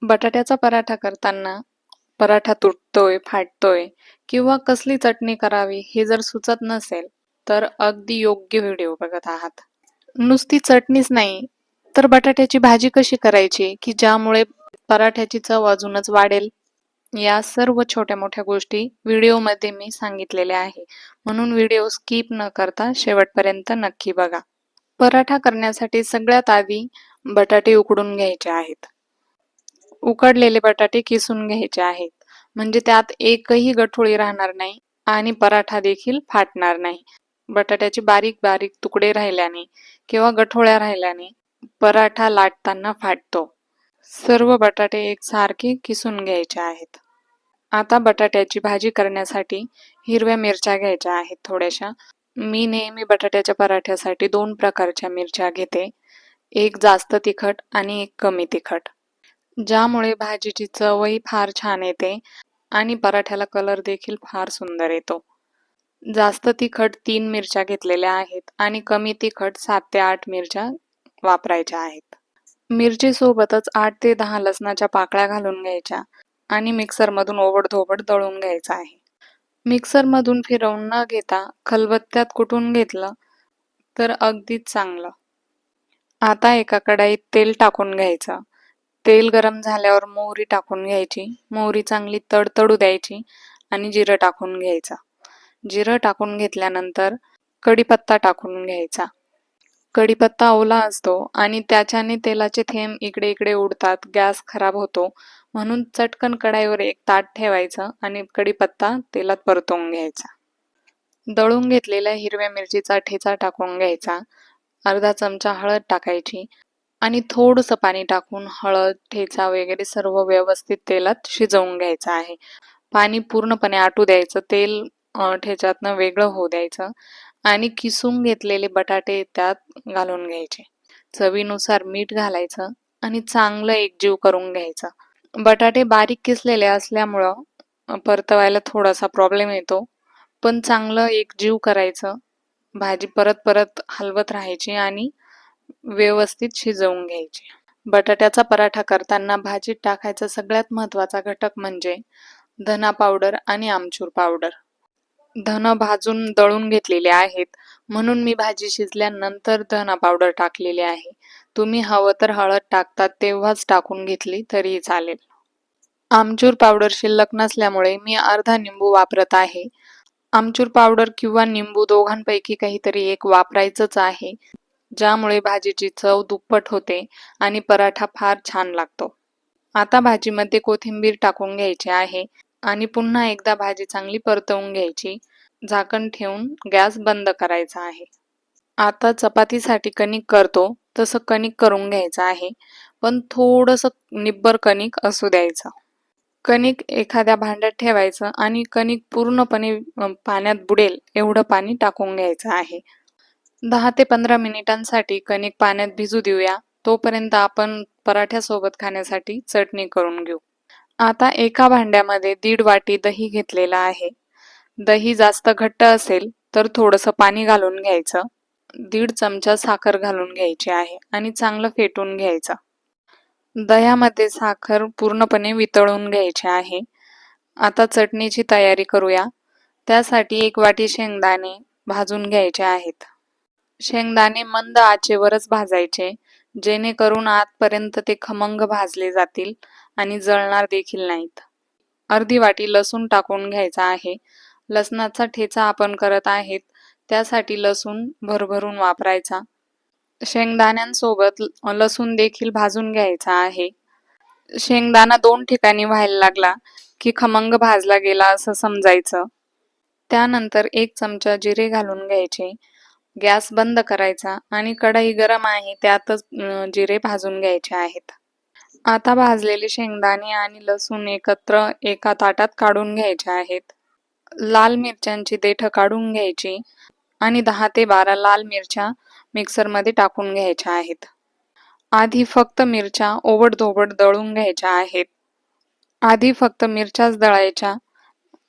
बटाट्याचा पराठा करताना पराठा तुटतोय, फाटतोय किंवा कसली चटणी करावी हे जर सुचत नसेल, तर अगदी योग्य व्हिडिओ बघत आहात. नुसती चटणीच नाही, तर बटाट्याची भाजी कशी करायची की ज्यामुळे पराठ्याची चव अजूनच वाढेल, या सर्व छोट्या-मोठ्या गोष्टी व्हिडिओमध्ये मी सांगितलेल्या आहे. म्हणून व्हिडिओ स्किप न करता शेवटपर्यंत नक्की बघा. पराठा करण्यासाठी सगळ्यात आधी बटाटे उकडून घ्यायचे आहेत. उकडलेले बटाटे किसून घ्यायचे आहेत. म्हणजे त्यात एकही गठोळी राहणार नाही आणि पराठा देखील फाटणार नाही. बटाट्याचे बारीक बारीक तुकडे राहिल्याने किंवा गठोळ्या राहिल्याने पराठा लाटताना फाटतो. सर्व बटाटे एकसारखे किसून घ्यायचे आहेत. आता बटाट्याची भाजी करण्यासाठी हिरव्या मिरच्या घ्यायच्या आहेत थोड्याशा. मी नेहमी बटाट्याच्या पराठ्यासाठी 2 प्रकारच्या मिरच्या घेते. एक जास्त तिखट आणि एक कमी तिखट. ज्यामुळे भाजीची चवही फार छान येते आणि पराठ्याला कलर देखील फार सुंदर येतो. जास्त तिखट 3 मिरच्या घेतलेल्या आहेत आणि कमी तिखट 7 ते 8 मिरच्या वापरायच्या आहेत. मिरचीसोबतच 8 ते 10 लसणाच्या पाकळ्या घालून घ्यायच्या आणि मिक्सरमधून ओबडधोबड दळून घ्यायचं आहे. मिक्सरमधून फिरवून न घेता खलबत्त्यात कुटून घेतलं तर अगदीच चांगलं. आता एका कढईत तेल टाकून घ्यायचं. तेल गरम झाल्यावर मोहरी टाकून घ्यायची. मोहरी चांगली तडतडू द्यायची आणि जिरं टाकून घ्यायचं. जिरं टाकून घेतल्यानंतर कढीपत्ता टाकून घ्यायचा. कढीपत्ता ओला असतो आणि त्याच्याने तेलाचे थेंब इकडे इकडे उडतात, गॅस खराब होतो. म्हणून चटकन कढईवर एक ताट ठेवायचं आणि कढीपत्ता तेलात परतवून घ्यायचा. दळून घेतलेल्या हिरव्या मिरचीचा ठेचा टाकून घ्यायचा. अर्धा चमचा हळद टाकायची आणि थोडंसं पाणी टाकून हळद, ठेचा वगैरे सर्व व्यवस्थित तेलात शिजवून घ्यायचं आहे. पाणी पूर्णपणे आटू द्यायचं, तेल ठेच्यातनं वेगळं होऊ द्यायचं आणि किसून घेतलेले बटाटे त्यात घालून घ्यायचे. चवीनुसार मीठ घालायचं आणि चांगलं एकजीव करून घ्यायचं. बटाटे बारीक किसलेले असल्यामुळं परतवायला थोडासा प्रॉब्लेम येतो, पण चांगलं एकजीव करायचं. भाजी परत परत हलवत राहायची आणि व्यवस्थित शिजवून घ्यायची. बटाट्याचा पराठा करताना भाजीत टाकायचा सगळ्यात महत्त्वाचा घटक म्हणजे धना पावडर आणि आमचूर पावडर. धन भाजून दळून घेतलेले आहेत, म्हणून मी भाजी शिजल्यानंतर धना पावडर टाकलेली आहे. तुम्ही हवं तर हळद टाकतात तेव्हाच टाकून घेतली तरीही चालेल. आमचूर पावडर शिल्लक नसल्यामुळे मी अर्धा निंबू वापरत आहे. आमचूर पावडर किंवा निंबू दोघांपैकी काहीतरी एक वापरायचंच आहे, ज्यामुळे भाजीची चव दुप्पट होते आणि पराठा फार छान लागतो. आता भाजीमध्ये कोथिंबीर टाकून घ्यायची आहे आणि पुन्हा एकदा भाजी चांगली परतवून घ्यायची. झाकण ठेवून गॅस बंद करायचा आहे. आता चपातीसाठी कणिक करतो तसं कणिक करून घ्यायचं आहे, पण थोडंसं निब्बर कणिक असू द्यायचं. कणिक एखाद्या भांड्यात ठेवायचं आणि कणिक पूर्णपणे पाण्यात बुडेल एवढं पाणी टाकून घ्यायचं आहे. 10 ते 15 मिनिटांसाठी कणिक पाण्यात भिजू देऊया. तोपर्यंत आपण पराठ्यासोबत खाण्यासाठी चटणी करून घेऊ. आता एका भांड्यामध्ये 1.5 वाटी दही घेतलेला आहे. दही जास्त घट्ट असेल तर थोडंसं पाणी घालून घ्यायचं. 1.5 चमचा साखर घालून घ्यायची आहे आणि चांगलं फेटून घ्यायचं. दह्यामध्ये साखर पूर्णपणे वितळून घ्यायची आहे. आता चटणीची तयारी करूया. त्यासाठी 1 वाटी शेंगदाणे भाजून घ्यायचे आहेत. शेंगदाणे मंद आचेवरच भाजायचे, जेणेकरून आतपर्यंत ते खमंग भाजले जातील आणि जळणार देखील नाहीत. अर्धी वाटी लसूण टाकून घ्यायचा आहे. लसणाचा ठेचा आपण करत आहेत, त्यासाठी लसूण भरभरून वापरायचा. शेंगदाण्यांसोबत लसूण देखील भाजून घ्यायचा आहे. शेंगदाणा 2 ठिकाणी व्हायला लागला की खमंग भाजला गेला असं समजायचं. त्यानंतर 1 चमचा जिरे घालून घ्यायचे. गॅस बंद करायचा आणि कढई गरम आहे त्यातच जिरे भाजून घ्यायचे आहेत. आता भाजलेले शेंगदाणे आणि लसूण एकत्र एका ताटात काढून घ्यायचे आहेत. लाल मिरच्यांची देठं काढून घ्यायची आणि 10 ते 12 लाल मिरच्या मिक्सरमध्ये टाकून घ्यायच्या आहेत. आधी फक्त मिरच्या ओबडधोबड दळून घ्यायच्या आहेत. आधी फक्त मिरच्याच दळायच्या.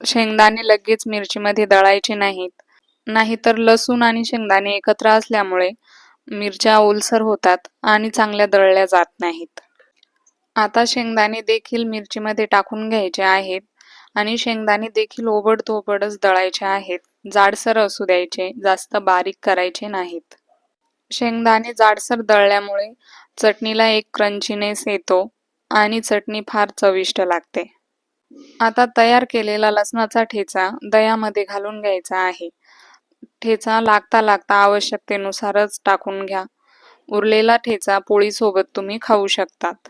शेंगदाणे लगेच मिरचीमध्ये दळायचे नाहीत. नाहीतर लसूण आणि शेंगदाणे एकत्र असल्यामुळे मिरच्या ओलसर होतात आणि चांगल्या दळल्या जात नाहीत. आता शेंगदाणे देखील मिरचीमध्ये टाकून घ्यायचे आहेत आणि शेंगदाणे देखील ओबडधोबडच दळायचे आहेत. जाडसर असू द्यायचे, जास्त बारीक करायचे नाहीत. शेंगदाणे जाडसर दळल्यामुळे चटणीला एक क्रंचीनेस येतो आणि चटणी फार चविष्ट लागते. आता तयार केलेला लसणाचा ठेचा दह्यामध्ये घालून घ्यायचा आहे. ठेचा लागता लागता आवश्यकतेनुसारच टाकून घ्या. उरलेला ठेचा पोळीसोबत तुम्ही खाऊ शकतात.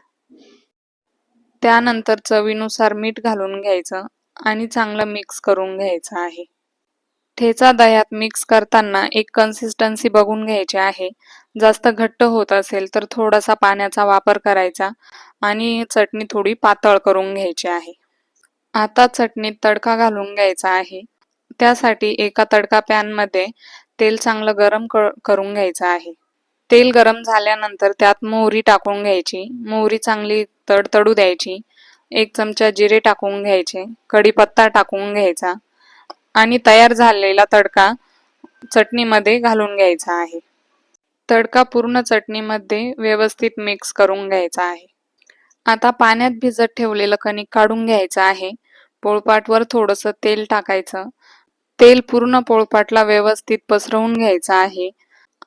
त्यानंतर चवीनुसार मीठ घालून घ्यायचं आणि चांगलं मिक्स करून घ्यायचं आहे. ठेचा दह्यात मिक्स करताना एक कन्सिस्टन्सी बघून घ्यायची आहे. जास्त घट्ट होत असेल तर थोडासा पाण्याचा वापर करायचा आणि चटणी थोडी पातळ करून घ्यायची आहे. आता चटणीत तडका घालून घ्यायचा आहे. त्यासाठी एका तडका पॅनमध्ये तेल चांगलं गरम करून घ्यायचं आहे. तेल गरम झाल्यानंतर त्यात मोहरी टाकून घ्यायची. मोहरी चांगली तडतडू द्यायची. 1 चमचा जिरे टाकून घ्यायचे. कढीपत्ता टाकून घ्यायचा आणि तयार झालेला तडका चटणीमध्ये घालून घ्यायचा आहे. तडका पूर्ण चटणीमध्ये व्यवस्थित मिक्स करून घ्यायचा आहे. आता पाण्यात भिजत ठेवलेलं कणिक काढून घ्यायचं आहे. पोळपाटवर थोडंसं तेल टाकायचं. तेल पूर्ण पोळपाटला व्यवस्थित पसरवून घ्यायचं आहे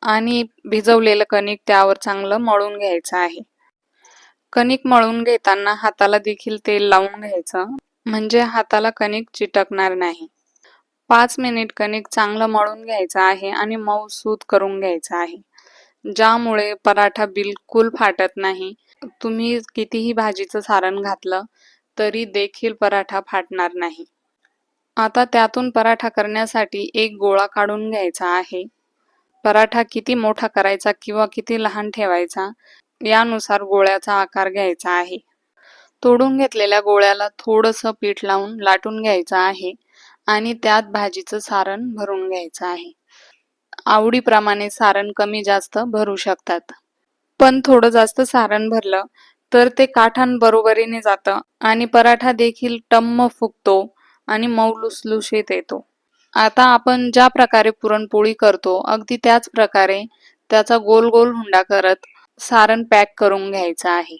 आणि भिजवलेलं कणिक त्यावर चांगलं मळून घ्यायचं आहे. कणिक मळून घेताना हाताला देखील तेल लावून घ्यायचं, म्हणजे हाताला कणिक चिटकणार नाही. 5 मिनिट कणिक चांगलं मळून घ्यायचं आहे आणि मऊसूत करून घ्यायचं आहे, ज्यामुळे पराठा बिलकुल फाटत नाही. तुम्ही कितीही भाजीचं सारण घातलं तरी देखील पराठा फाटणार नाही. आता त्यातून पराठा करण्यासाठी एक गोळा काढून घ्यायचा आहे. पराठा किती मोठा करायचा किंवा किती लहान ठेवायचा यानुसार गोळ्याचा आकार घ्यायचा आहे. तोडून घेतलेल्या गोळ्याला थोडंसं पीठ लावून लाटून घ्यायचं आहे आणि त्यात भाजीचं सारण भरून घ्यायचं आहे. आवडीप्रमाणे सारण कमी जास्त भरू शकतात, पण थोडं जास्त सारण भरलं तर ते काठांबरोबरीने जातं आणि पराठा देखील टम्म फुगतो आणि मऊ लुसलुशीत येतो. आता आपण ज्या प्रकारे पुरणपोळी करतो अगदी त्याच प्रकारे त्याचा गोल गोल हुंडा करत सारण पॅक करून घ्यायचं आहे.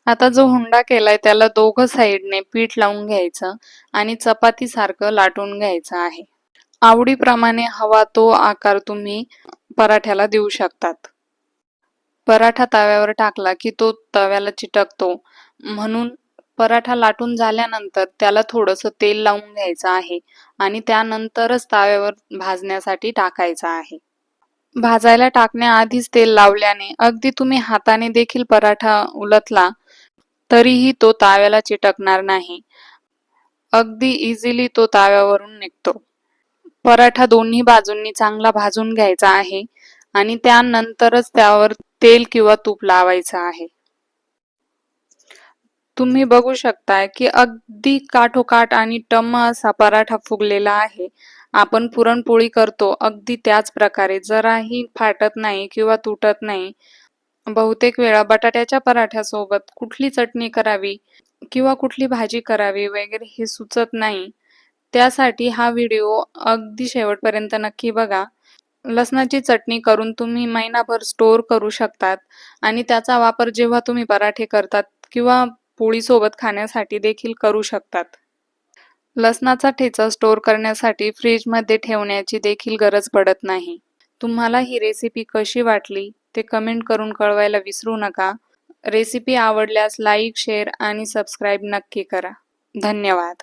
आता जो हुंडा केलाय त्याला दोघं साईडने पीठ लावून घ्यायचं आणि चपातीसारखं लाटून घ्यायचं आहे. आवडीप्रमाणे हवा तो आकार तुम्ही पराठ्याला देऊ शकतात. पराठा तव्यावर टाकला की तो तव्याला चिटकतो, म्हणून पराठा लाटून झाल्यानंतर त्याला थोडंसं तेल लावून घ्यायचं आहे आणि त्यानंतरच तव्यावर भाजण्यासाठी टाकायचं आहे. भाजायला टाकण्याआधीच तेल लावल्याने अगदी तुम्ही हाताने देखील पराठा उलटला तरीही तो तव्याला चिटकणार नाही. अगदी इझिली तो तव्यावरून निघतो. पराठा दोन्ही बाजूंनी चांगला भाजून घ्यायचा आहे आणि त्यानंतरच त्यावर तेल किंवा तूप लावायचं आहे. तुम्ही बघू शकताय की अगदी काठोकाठ आणि टम्म असा पराठा फुगलेला आहे. आपण पुरणपोळी करतो अगदी त्याच प्रकारे, जराही फाटत नाही किंवा तुटत नाही. बहुतेक वेळा बटाट्याच्या पराठ्यासोबत कुठली चटणी करावी किंवा कुठली भाजी करावी वगैरे हे सुचत नाही. त्यासाठी हा व्हिडिओ अगदी शेवटपर्यंत नक्की बघा. लसणाची चटणी करून तुम्ही महिनाभर स्टोअर करू शकतात आणि त्याचा वापर जेव्हा तुम्ही पराठे करतात किंवा पोळीसोबत खाण्यासाठी देखील करू शकतात. लसणाचा ठेचा स्टोअर करण्यासाठी फ्रीजमध्ये ठेवण्याची देखील गरज पडत नाही. तुम्हाला ही रेसिपी कशी वाटली ते कमेंट करून कळवायला विसरू नका. रेसिपी आवडल्यास लाईक, शेअर आणि सबस्क्राईब नक्की करा. धन्यवाद.